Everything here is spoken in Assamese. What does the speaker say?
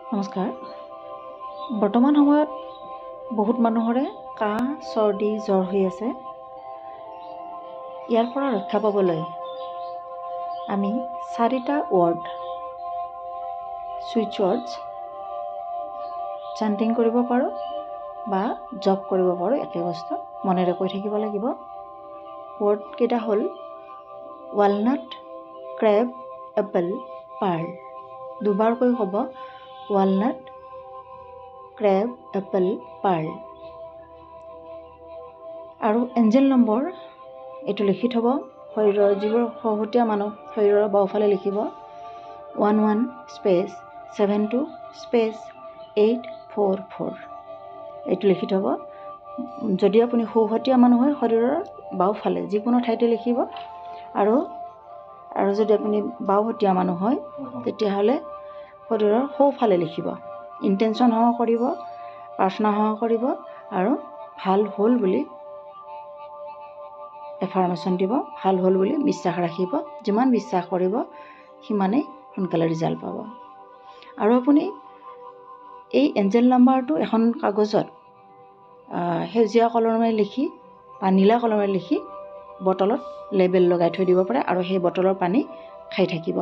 নমস্কাৰ। বৰ্তমান সময়ত বহুত মানুহৰে কাহ, চৰ্দি, জ্বৰ হৈ আছে। ইয়াৰ পৰা ৰক্ষা পাবলৈ আমি 4টা ৱৰ্ড সুইচ ৱৰ্ডছ চান্টিং কৰিব পাৰোঁ বা জপ কৰিব পাৰোঁ। একে বস্তু মনেৰে কৈ থাকিব লাগিব। ৱৰ্ডকেইটা হ'ল ৱালনাট, ক্ৰেব, এপল, পাৰ্ল। দুবাৰকৈ ক'ব, ৱালনাট, ক্ৰেব, এপল, পাৰ্ল। আৰু এঞ্জেল নম্বৰ এইটো লিখি থ'ব। শৰীৰৰ যিবোৰ সহতীয়া মানুহ শৰীৰৰ বাওঁফালে লিখিব 11 স্পেচ 72 স্পেচ 844। এইটো লিখি থ'ব। যদি আপুনি সহতীয়া মানুহ হয় শৰীৰৰ বাওঁফালে যিকোনো ঠাইতে লিখিব। আৰু যদি আপুনি বাওঁহতীয়া মানুহ হয় তেতিয়াহ'লে শৰীৰৰ সোঁফালে লিখিব। ইণ্টেনশ্যন সহ কৰিব, প্ৰাৰ্থনা সহ কৰিব আৰু ভাল হ'ল বুলি এফাৰ্মেশ্যন দিব। ভাল হ'ল বুলি বিশ্বাস ৰাখিব। যিমান বিশ্বাস কৰিব সিমানেই সোনকালে ৰিজাল্ট পাব। আৰু আপুনি এই এঞ্জেল নাম্বাৰটো এখন কাগজত সেউজীয়া কলমেৰে লিখি বা নীলা কলমেৰে লিখি বটলত লেবেল লগাই থৈ দিব পাৰে আৰু সেই বটলৰ পানী খাই থাকিব।